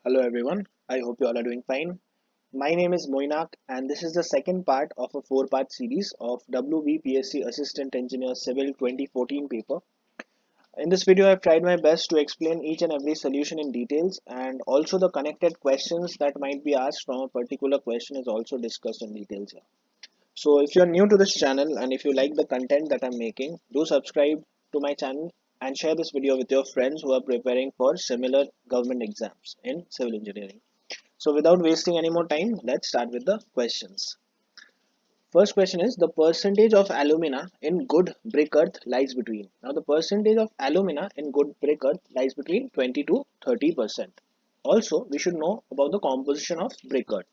Hello everyone, I hope you all are doing fine. My name is Moinak and this is the second part of a four-part series of WBPSC Assistant Engineer Civil 2014 paper. In this video, I've tried my best to explain each and every solution in details, and also the connected questions that might be asked from a particular question is also discussed in details here. So if you're new to this channel and if you like the content that I'm making, do subscribe to my channel and share this video with your friends who are preparing for similar government exams in civil engineering. So without wasting any more time, let's start with the questions. First question is the percentage of alumina in good brick earth lies between. Now the percentage of alumina in good brick earth lies between 20 to 30%. Also, we should know about the composition of brick earth.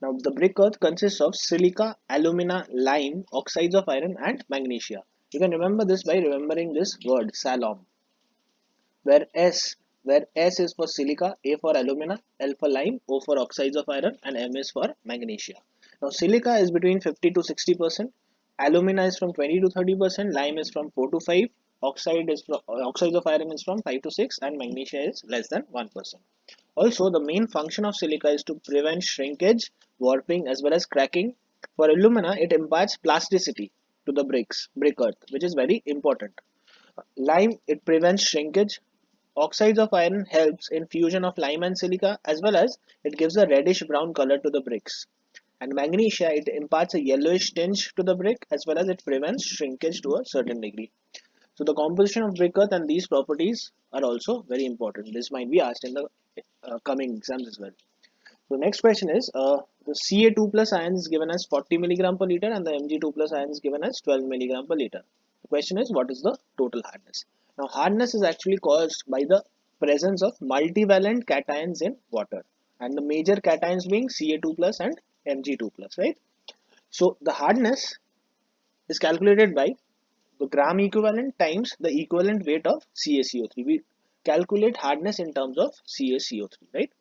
Now the brick earth consists of silica, alumina, lime, oxides of iron and magnesia. You can remember this by remembering this word salom, where S where S is for silica, A for alumina, L for lime, O for oxides of iron, and M is for magnesia. Now silica is between 50 to 60%, alumina is from 20 to 30%, lime is from 4 to 5, oxides of iron is from 5 to 6, and magnesia is less than 1%. Also, the main function of silica is to prevent shrinkage, warping, as well as cracking. For alumina, it imparts plasticity to the brick earth, which is very important. Lime, it prevents shrinkage. Oxides of iron helps in fusion of lime and silica, as well as it gives a reddish brown color to the bricks. And magnesia, it imparts a yellowish tinge to the brick, as well as it prevents shrinkage to a certain degree. So the composition of brick earth and these properties are also very important. This might be asked in the coming exams as well. So next question is the Ca2 plus ion is given as 40 milligram per liter and the Mg2 plus ion is given as 12 milligram per liter. The question is what is the total hardness? Now hardness is actually caused by the presence of multivalent cations in water, and the major cations being Ca2 plus and Mg2 plus, right? So the hardness is calculated by the gram equivalent times the equivalent weight of CaCO3. We calculate hardness in terms of CaCO3, right?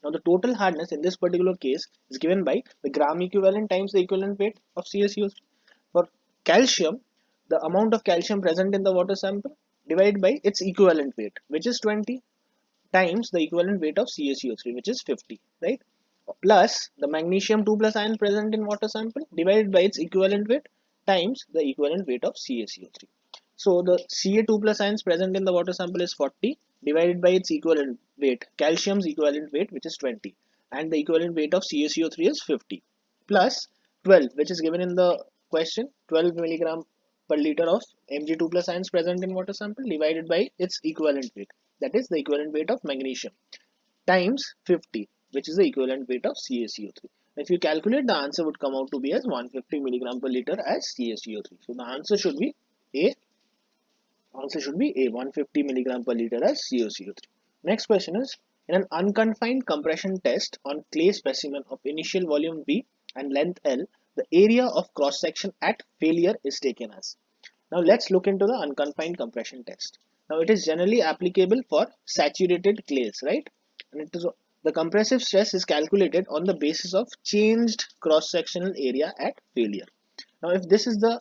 Now the total hardness in this particular case is given by the gram equivalent times the equivalent weight of CaCO3. For calcium, the amount of calcium present in the water sample divided by its equivalent weight, which is 20, times the equivalent weight of CaCO3, which is 50, right? Plus the magnesium 2 plus ion present in water sample divided by its equivalent weight times the equivalent weight of CaCO3. So the Ca2 plus ions present in the water sample is 40 divided by its equivalent weight, calcium's equivalent weight, which is 20, and the equivalent weight of CaCO3 is 50, plus 12, which is given in the question, 12 milligram per liter of Mg2 plus ions present in water sample divided by its equivalent weight, that is the equivalent weight of magnesium, times 50, which is the equivalent weight of CaCO3. If you calculate, the answer would come out to be as 150 milligram per liter as CaCO3. So the answer should be A. Answer should be A, 150 milligram per liter as CaCO3. Next question is, in an unconfined compression test on clay specimen of initial volume V and length L, the area of cross section at failure is taken as. Now let's look into the unconfined compression test. Now it is generally applicable for saturated clays, right? And it is the compressive stress is calculated on the basis of changed cross sectional area at failure. Now if this is the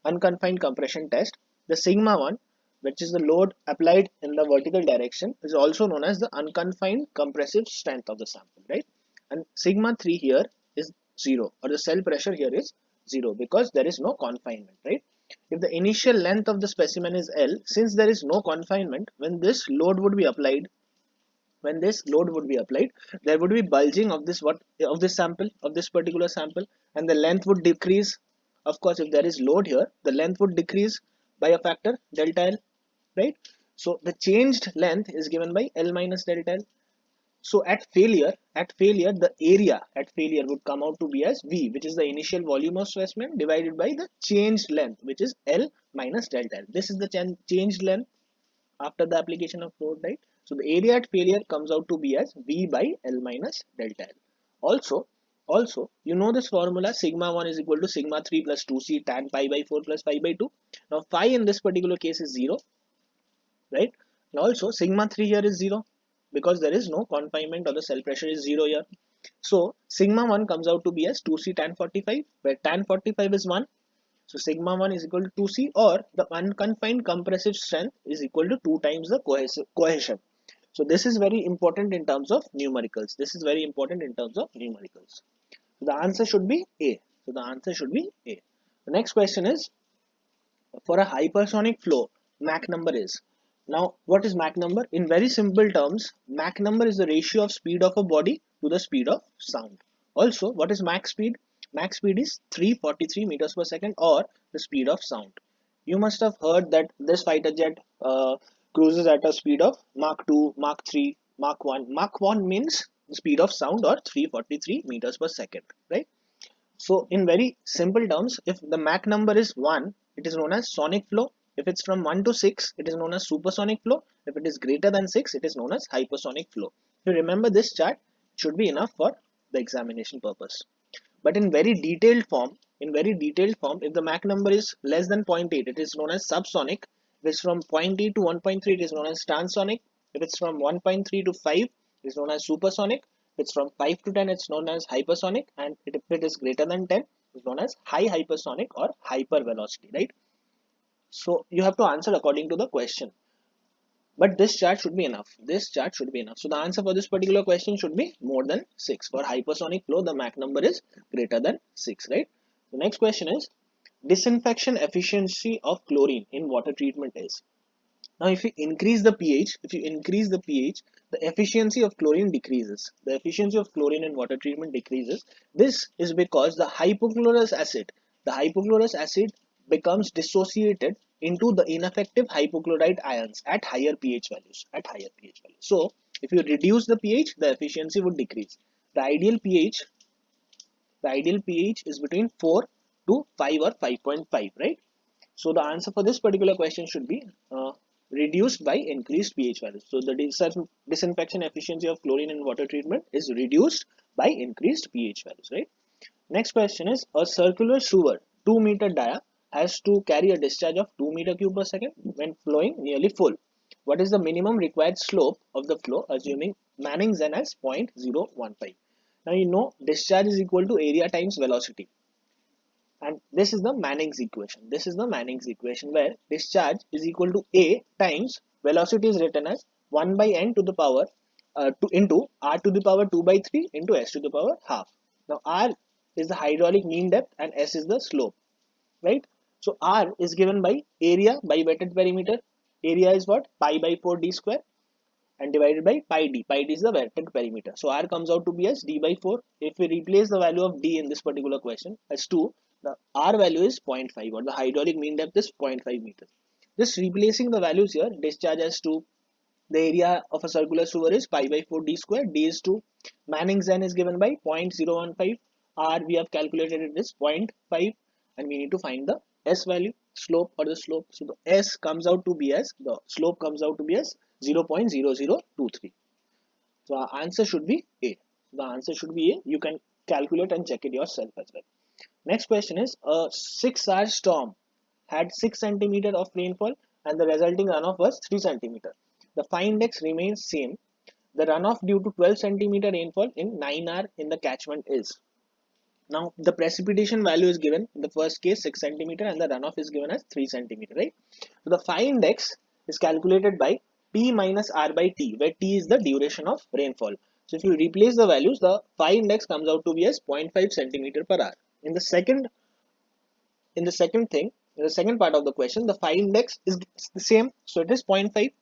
unconfined compression test, the sigma 1, which is the load applied in the vertical direction, is also known as the unconfined compressive strength of the sample, right? And sigma 3 here is 0, or the cell pressure here is 0 because there is no confinement, right? If the initial length of the specimen is L, since there is no confinement, when this load would be applied, there would be bulging of this particular sample, and the length would decrease. Of course, if there is load here, the length would decrease by a factor delta L, right? So the changed length is given by L minus delta L. So at failure, the area at failure would come out to be as V, which is the initial volume of specimen divided by the changed length, which is L minus delta L. This is the changed length after the application of load, right? So the area at failure comes out to be as V by L minus delta L. Also, you know this formula, sigma 1 is equal to sigma 3 plus 2c tan pi by 4 plus pi by 2. Now phi in this particular case is 0, right? And also sigma 3 here is 0 because there is no confinement, or the cell pressure is 0 here. So sigma 1 comes out to be as 2c tan 45, where tan 45 is 1. So sigma 1 is equal to 2c, or the unconfined compressive strength is equal to 2 times the cohesion. So this is very important in terms of numericals. This is very important in terms of numericals. So the answer should be A. So the answer should be A. The next question is, for a hypersonic flow, Mach number is. Now, what is Mach number? In very simple terms, Mach number is the ratio of speed of a body to the speed of sound. Also, what is Mach speed? Mach speed is 343 meters per second, or the speed of sound. You must have heard that this fighter jet cruises at a speed of Mach 2, Mach 3, Mach 1. Mach 1 means the speed of sound, or 343 meters per second, right? So in very simple terms, if the Mach number is 1, it is known as sonic flow. If it's from 1 to 6, it is known as supersonic flow. If it is greater than 6, it is known as hypersonic flow. If you remember this chart, it should be enough for the examination purpose. But in very detailed form, if the Mach number is less than 0.8, it is known as subsonic. If it's from 0.8 to 1.3, it is known as transonic. If it's from 1.3 to 5, it is known as supersonic. If it's from 5 to 10, it's known as hypersonic. And if it is greater than 10, it's known as high hypersonic or hypervelocity, right? So you have to answer according to the question. But this chart should be enough. This chart should be enough. So the answer for this particular question should be more than 6. For hypersonic flow, the Mach number is greater than 6, right? The next question is, disinfection efficiency of chlorine in water treatment is. Now, if you increase the pH, the efficiency of chlorine decreases. The efficiency of chlorine in water treatment decreases. This is because the hypochlorous acid becomes dissociated into the ineffective hypochlorite ions at higher pH values. So, if you reduce the pH, the efficiency would decrease. The ideal pH is between 4 to 5 or 5.5, right? So the answer for this particular question should be reduced by increased pH values. So the disinfection efficiency of chlorine in water treatment is reduced by increased pH values, right? Next question is, a circular sewer 2-meter dia has to carry a discharge of 2 meter cube per second when flowing nearly full. What is the minimum required slope of the flow assuming Manning's N as 0.015? Now you know discharge is equal to area times velocity. And this is the Manning's equation. This is the Manning's equation where discharge is equal to A times velocity is written as 1 by n to the power 2 into r to the power 2 by 3 into s to the power half. Now r is the hydraulic mean depth and s is the slope, right? So r is given by area by wetted perimeter. Area is what? Pi by 4 d square, and divided by pi d. Pi d is the wetted perimeter. So r comes out to be as d by 4. If we replace the value of d in this particular question as 2, the r value is 0.5, or the hydraulic mean depth is 0.5 meters. Just replacing the values here, discharge as 2, the area of a circular sewer is pi by 4 d square, d is 2, Manning's N is given by 0.015, r we have calculated it is 0.5, and we need to find the s value, slope or the slope. So the s comes out to be as, the slope comes out to be as 0.0023. So our answer should be A. The answer should be A. You can calculate and check it yourself as well. Next question is, a 6-hour storm had 6 centimeter of rainfall and the resulting runoff was 3 centimeter. The phi index remains same. The runoff due to 12 centimeter rainfall in 9 hour in the catchment is. Now the precipitation value is given in the first case 6 centimeter and the runoff is given as 3 centimeter, right? So the phi index is calculated by P minus R by T, where T is the duration of rainfall. So if you replace the values, the phi index comes out to be as 0.5 centimeter per hour. In the second part of the question, the phi index is the same, so it is 0.5.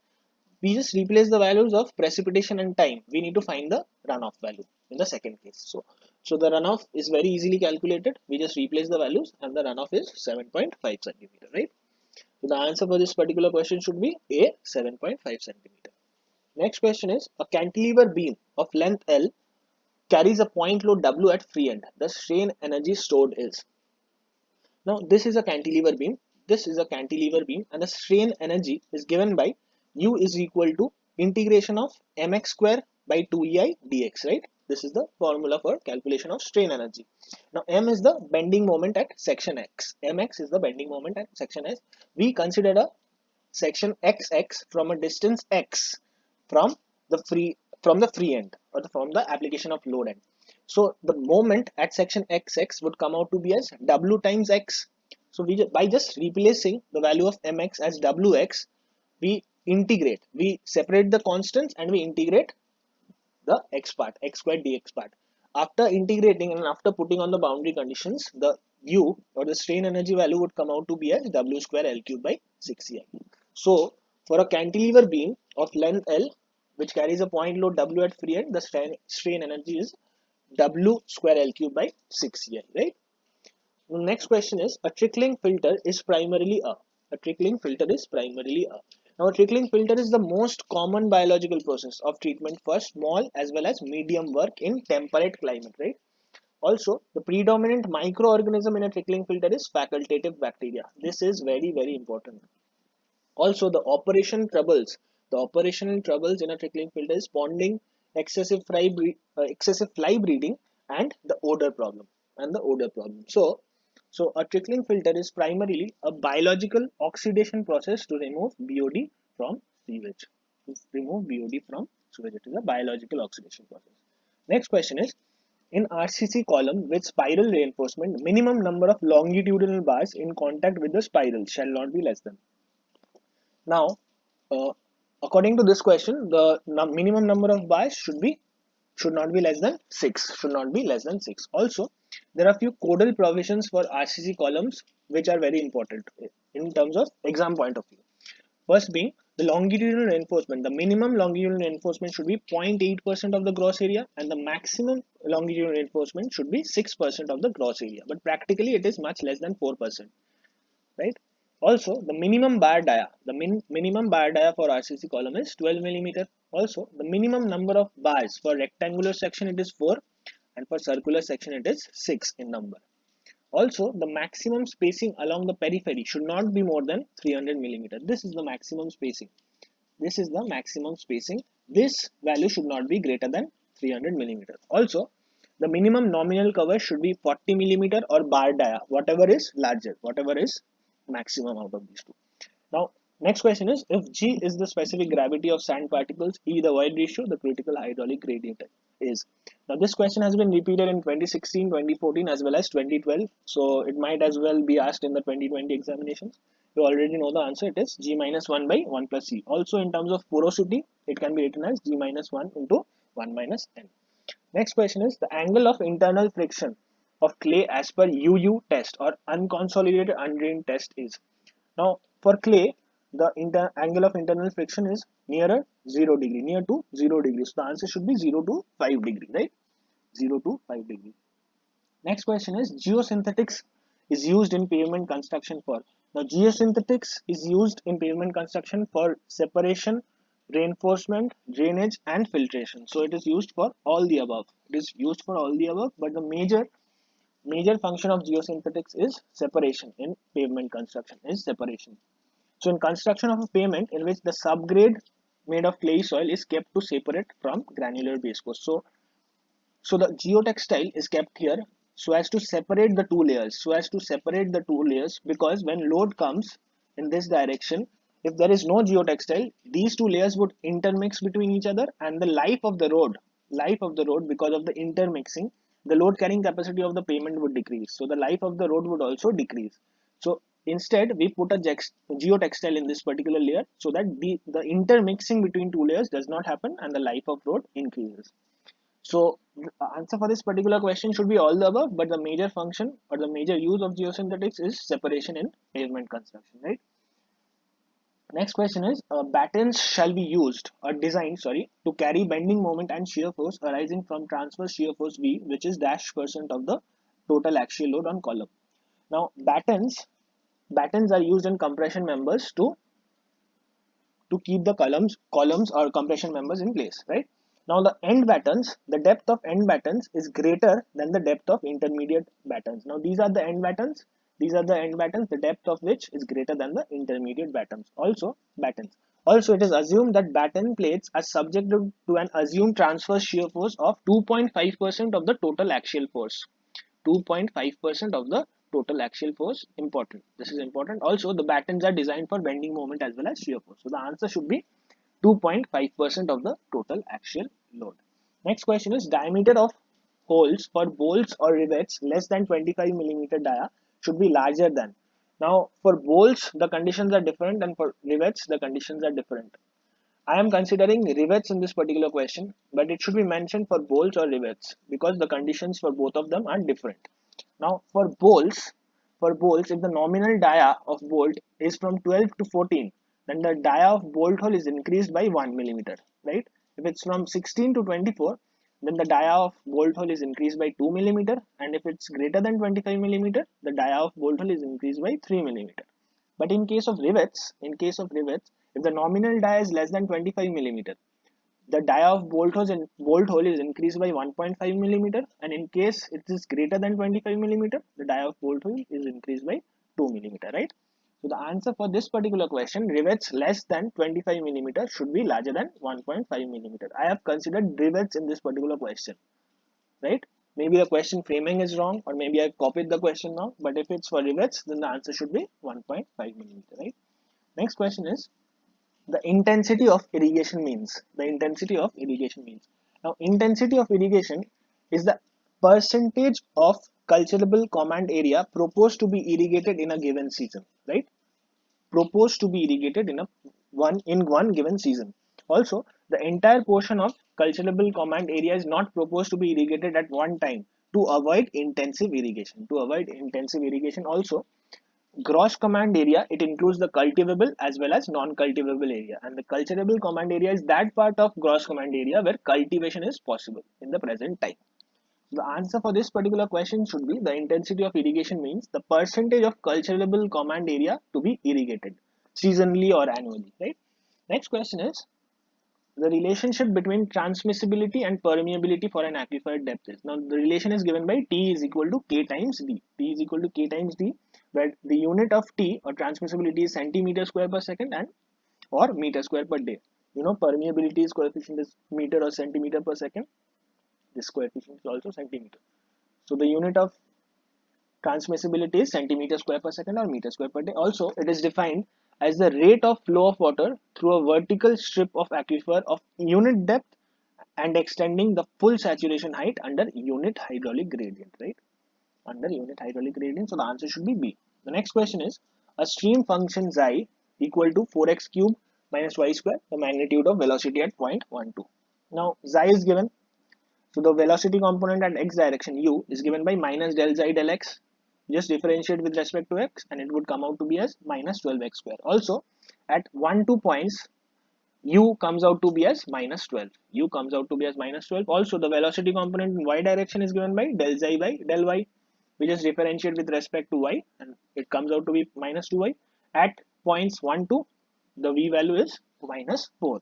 We just replace the values of precipitation and time. We need to find the runoff value in the second case. So the runoff is very easily calculated. We just replace the values and the runoff is 7.5 centimeter, right? So the answer for this particular question should be A, 7.5 centimeter. Next question is, a cantilever beam of length L carries a point load W at free end. The strain energy stored is. Now this is a cantilever beam. And the strain energy is given by U is equal to integration of mx square by 2ei dx, right? This is the formula for calculation of strain energy. Now m is the bending moment at section x. Mx is the bending moment at section x. We consider a section xx from a distance x from the free end, or from the application of load end. So the moment at section xx would come out to be as w times x. So by just replacing the value of mx as wx, we integrate. We separate the constants and we integrate the x part, x squared dx part. After integrating and after putting on the boundary conditions, the u or the strain energy value would come out to be as w square L cube by 6EI. So for a cantilever beam of length L, which carries a point load W at free end, the strain energy is W square L cube by 6EI, right? The next question is a trickling filter is primarily a trickling filter is primarily a. Now a trickling filter is the most common biological process of treatment for small as well as medium work in temperate climate, right? Also, the predominant microorganism in a trickling filter is facultative bacteria. This is very, very important. Also, the operational troubles in a trickling filter is ponding, excessive fly breeding, and the odor problem. So a trickling filter is primarily a biological oxidation process to remove BOD from sewage. To remove BOD from sewage, it is a biological oxidation process. Next question is, in RCC column with spiral reinforcement, minimum number of longitudinal bars in contact with the spiral shall not be less than. Now, uh, according to this question, the minimum number of bars should not be less than 6. Should not be less than 6. Also, there are few codal provisions for RCC columns which are very important in terms of exam point of view. First being the longitudinal reinforcement. The minimum longitudinal reinforcement should be 0.8% of the gross area and the maximum longitudinal reinforcement should be 6% of the gross area. But practically it is much less than 4%. Right? Also, the minimum bar dia, minimum bar dia for RCC column is 12 millimeter. Also, the minimum number of bars for rectangular section it is 4, and for circular section it is 6 in number. Also, the maximum spacing along the periphery should not be more than 300 millimeter. This is the maximum spacing. This is the maximum spacing. This value should not be greater than 300 millimeter. Also, the minimum nominal cover should be 40 millimeter or bar dia, whatever is larger, whatever is maximum out of these two. Now, next question is, if G is the specific gravity of sand particles, E the void ratio, the critical hydraulic gradient is. Now, this question has been repeated in 2016, 2014 as well as 2012. So, it might as well be asked in the 2020 examinations. You already know the answer. It is G minus 1 by 1 plus C. Also, in terms of porosity, it can be written as G minus 1 into 1 minus N. Next question is the angle of internal friction of clay as per UU test or unconsolidated undrained test is. Now, for clay, the angle of internal friction is nearer 0 degree, near to 0 degree. So, the answer should be 0 to 5 degree, right? 0 to 5 degree. Next question is geosynthetics is used in pavement construction for. Now, geosynthetics is used in pavement construction for separation, reinforcement, drainage, and filtration. So, it is used for all the above. It is used for all the above, but the major function of geosynthetics is separation in pavement construction is separation. So in construction of a pavement in which the subgrade made of clay soil is kept to separate from granular base course. So the geotextile is kept here so as to separate the two layers. Because when load comes in this direction, if there is no geotextile, these two layers would intermix between each other, and the life of the road because of the intermixing, the load carrying capacity of the pavement would decrease. So the life of the road would also decrease. So instead, we put a geotextile in this particular layer so that the intermixing between two layers does not happen and the life of road increases. So the answer for this particular question should be all the above, but the major function or the major use of geosynthetics is separation in pavement construction, right? Next question is, battens shall be used or designed, to carry bending moment and shear force arising from transverse shear force V, which is dash percent of the total axial load on column. Now, battens are used in compression members to keep the columns or compression members in place, right? Now the depth of end battens is greater than the depth of intermediate battens. Now these are the end battens, the depth of which is greater than the intermediate battens. Also, it is assumed that batten plates are subjected to an assumed transverse shear force of 2.5% of the total axial force. 2.5% of the total axial force. Important. This is important. Also, the battens are designed for bending moment as well as shear force. So the answer should be 2.5% of the total axial load. Next question is diameter of holes for bolts or rivets less than 25 millimeter dia should be larger than. Now for bolts, the conditions are different, and for rivets, the conditions are different. I am considering rivets in this particular question, but it should be mentioned for bolts or rivets because the conditions for both of them are different. Now for bolts, if the nominal dia of bolt is from 12 to 14, then the dia of bolt hole is increased by 1 millimeter, right? If it's from 16 to 24, then the dia of bolt hole is increased by 2 millimeter, and if it's greater than 25 millimeter, the dia of bolt hole is increased by 3 millimeter. But in case of rivets, if the nominal dia is less than 25 millimeter, the dia of bolt hole is increased by 1.5 millimeter, and in case it is greater than 25 millimeter, the dia of bolt hole is increased by 2 millimeter, right? So the answer for this particular question, rivets less than 25 millimeter should be larger than 1.5 millimeter. I have considered rivets in this particular question, right? Maybe the question framing is wrong, or maybe I've copied the question now, but if it's for rivets, then the answer should be 1.5 millimeter, right? Next question is the intensity of irrigation means. The intensity of irrigation means. Now, intensity of irrigation is the percentage of cultivable command area proposed to be irrigated in a given season, right? Proposed to be irrigated in one given season. Also, the entire portion of cultivable command area is not proposed to be irrigated at one time to avoid intensive irrigation. To avoid intensive irrigation, also gross command area, it includes the cultivable as well as non-cultivable area, and the cultivable command area is that part of gross command area where cultivation is possible in the present time. The answer for this particular question should be the intensity of irrigation means the percentage of cultivable command area to be irrigated seasonally or annually, right? Next question is the relationship between transmissibility and permeability for an aquifer depth is. Now the relation is given by T is equal to K times D. T is equal to K times D, where the unit of T or transmissibility is centimeter square per second and or meter square per day. You know, permeability is coefficient is meter or centimeter per second. This coefficient is also centimeter. So the unit of transmissibility is centimeter square per second or meter square per day. Also, it is defined as the rate of flow of water through a vertical strip of aquifer of unit depth and extending the full saturation height under unit hydraulic gradient, right? Under unit hydraulic gradient. So the answer should be B. The next question is a stream function xi equal to 4x cube minus y square, the magnitude of velocity at point 1, 2. Now xi is given. So the velocity component at x direction u is given by minus del xi del x. Just differentiate with respect to x and it would come out to be as minus 12x square. Also at 1, 2 points u comes out to be as minus 12. U comes out to be as minus 12. Also the velocity component in y direction is given by del xi by del y. We just differentiate with respect to y and it comes out to be minus 2y. At points 1, 2, the v value is minus 4.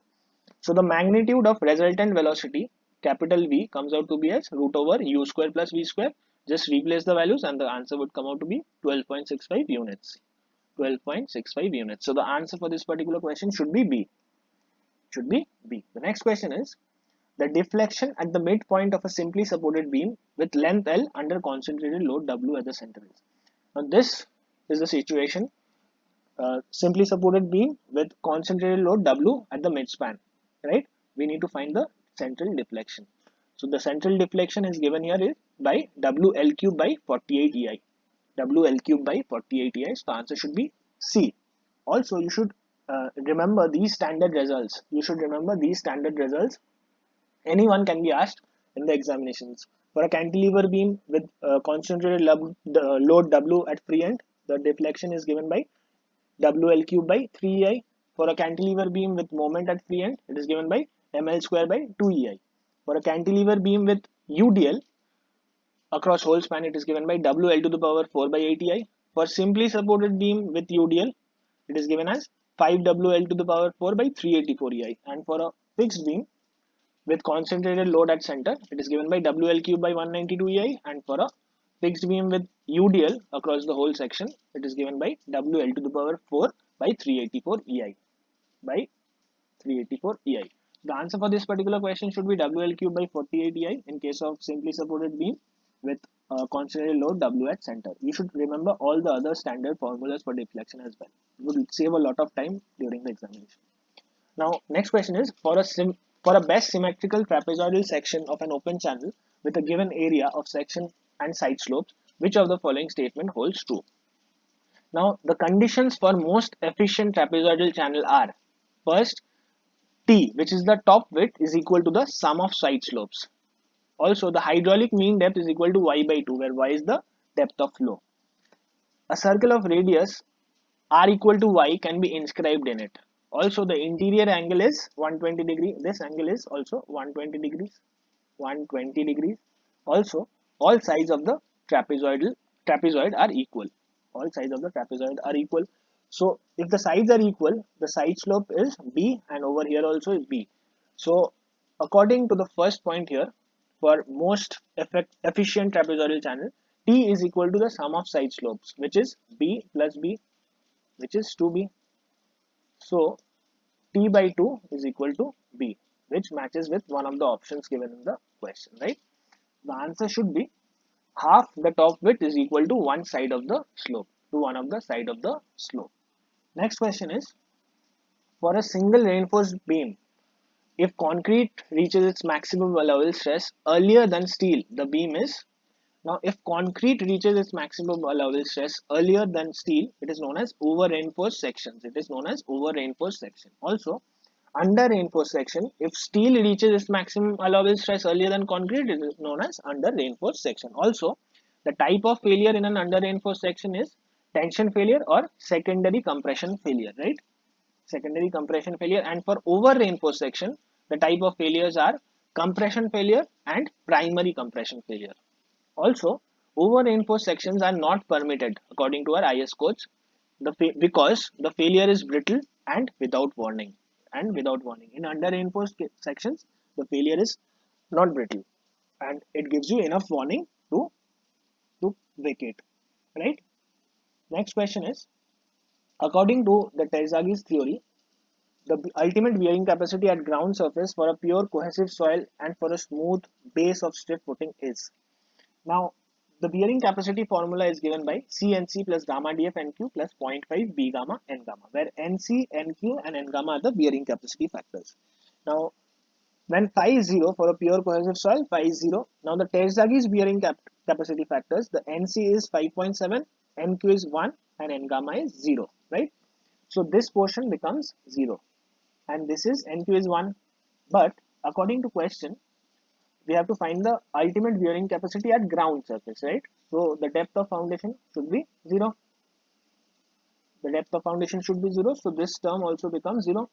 So the magnitude of resultant velocity capital V comes out to be as root over u square plus v square. Just replace the values and the answer would come out to be 12.65 units. 12.65 units. So the answer for this particular question should be B. Should be B. The next question is the deflection at the midpoint of a simply supported beam with length L under concentrated load W at the center is. Now this is the situation. Simply supported beam with concentrated load W at the midspan, right? We need to find the central deflection. So the central deflection is given here is by WL cube by 48 EI. WL cube by 48 EI. So the answer should be C. Also, you should remember these standard results. Anyone can be asked in the examinations. For a cantilever beam with concentrated load W at free end, the deflection is given by WL cube by 3EI. For a cantilever beam with moment at free end, it is given by ML square by 2EI. For a cantilever beam with UDL across whole span, it is given by WL to the power 4 by 8EI. For simply supported beam with UDL, it is given as 5WL to the power 4 by 384 EI. And for a fixed beam with concentrated load at center, it is given by WL cube by 192 EI. And for a fixed beam with UDL across the whole section, it is given by WL to the power 4 by 384 EI. By 384 EI. The answer for this particular question should be WL cube by 48 EI in case of simply supported beam with concentrated load W at center. You should remember all the other standard formulas for deflection as well. It would save a lot of time during the examination. Now, next question is for a best symmetrical trapezoidal section of an open channel with a given area of section and side slopes, which of the following statement holds true? Now, the conditions for most efficient trapezoidal channel are: first, T, which is the top width, is equal to the sum of side slopes. Also, the hydraulic mean depth is equal to y by 2, where y is the depth of flow. A circle of radius r equal to y can be inscribed in it. Also, the interior angle is 120 degree. This angle is also 120 degrees. 120 degrees. Also, all sides of the trapezoid are equal. All sides of the trapezoid are equal. So, if the sides are equal, the side slope is b, and over here also is b. So, according to the first point here, for most efficient trapezoidal channel, T is equal to the sum of side slopes, which is b plus b, which is 2b. So T by 2 is equal to b, which matches with one of the options given in the question, right? The answer should be half the top width is equal to one side of the slope, to one of the side of the slope. Next question is, for a single reinforced beam, if concrete reaches its maximum allowable stress earlier than steel, the beam is. Now, if concrete reaches its maximum allowable stress earlier than steel, it is known as over-reinforced sections. It is known as over-reinforced section. Also, under-reinforced section, if steel reaches its maximum allowable stress earlier than concrete, it is known as under-reinforced section. Also, the type of failure in an under-reinforced section is tension failure or secondary compression failure, right? Secondary compression failure. And for over-reinforced section, the type of failures are compression failure and primary compression failure. Also, over-reinforced sections are not permitted according to our IS codes, because the failure is brittle and without warning. And without warning, in under-reinforced sections, the failure is not brittle, and it gives you enough warning to vacate. Right. Next question is, according to the Terzaghis theory, the ultimate bearing capacity at ground surface for a pure cohesive soil and for a smooth base of stiff footing is. Now, the bearing capacity formula is given by CNC plus gamma DF NQ plus 0.5 B gamma N gamma, where NC, NQ and N gamma are the bearing capacity factors. Now, when phi is 0 for a pure cohesive soil, phi is 0. Now, the Terzaghi's bearing capacity factors, the NC is 5.7, NQ is 1 and N gamma is 0, right? So, this portion becomes 0 and this is NQ is 1. But according to question, we have to find the ultimate bearing capacity at ground surface, right? So the depth of foundation should be 0. The depth of foundation should be 0. So this term also becomes 0.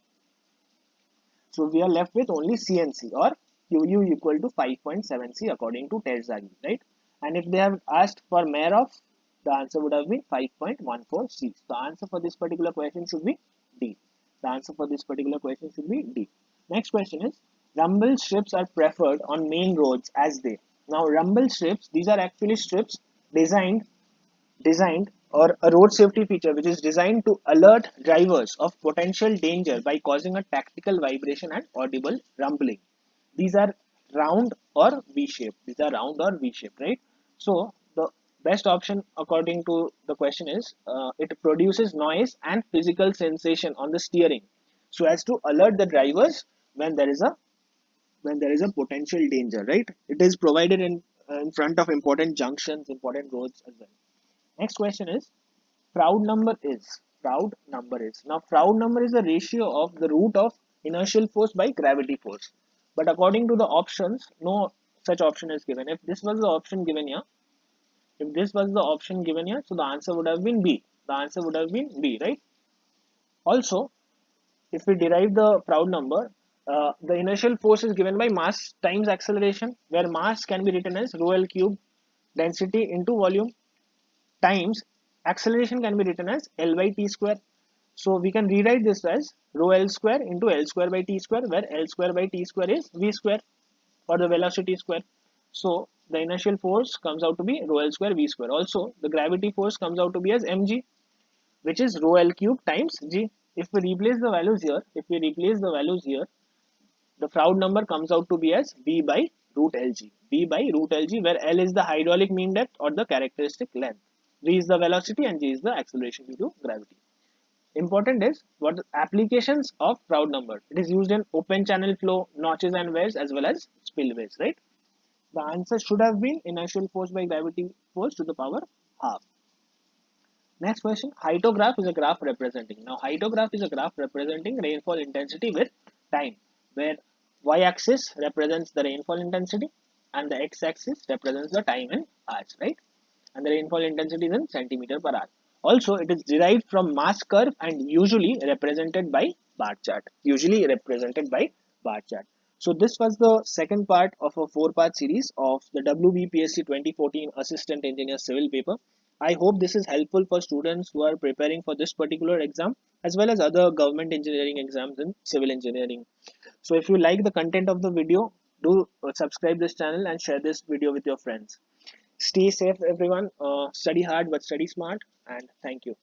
So we are left with only CNC or QU equal to 5.7C according to Terzaghi, right? And if they have asked for Marov, the answer would have been 5.14C. The answer for this particular question should be D. The answer for this particular question should be D. Next question is, rumble strips are preferred on main roads as they. Now rumble strips, these are actually strips designed or a road safety feature which is designed to alert drivers of potential danger by causing a tactical vibration and audible rumbling. These are round or V-shaped. These are round or V-shaped, right? So the best option according to the question is it produces noise and physical sensation on the steering so as to alert the drivers when there is a potential danger, right? It is provided in front of important junctions, important roads as well. Next question is, Froude number is. Froude number is. Now, Froude number is the ratio of the root of inertial force by gravity force. But according to the options, no such option is given. If this was the option given here, so the answer would have been B. The answer would have been B, right? Also, if we derive the Froude number, the inertial force is given by mass times acceleration, where mass can be written as rho L cube density into volume times acceleration can be written as L by T square. So we can rewrite this as rho L square into L square by T square, where L square by T square is V square or the velocity square. So the inertial force comes out to be rho L square V square. Also, the gravity force comes out to be as mg, which is rho L cube times g. If we replace the values here, the Froude number comes out to be as B by root Lg. B by root Lg, where L is the hydraulic mean depth or the characteristic length. V is the velocity and G is the acceleration due to gravity. Important is what the applications of Froude number. It is used in open channel flow, notches and wears as well as spillways, right? The answer should have been inertial force by gravity force to the power half. Next question, hydrograph is a graph representing. Now, hydrograph is a graph representing rainfall intensity with time, where y-axis represents the rainfall intensity and the x-axis represents the time in hours, right? And the rainfall intensity is in centimeter per hour. Also, it is derived from mass curve and usually represented by bar chart. Usually represented by bar chart. So this was the second part of a four-part series of the WBPSC 2014 Assistant Engineer Civil paper. I hope this is helpful for students who are preparing for this particular exam as well as other government engineering exams in civil engineering. So if you like the content of the video, do subscribe this channel and share this video with your friends. Stay safe, everyone. Study hard but study smart. And thank you.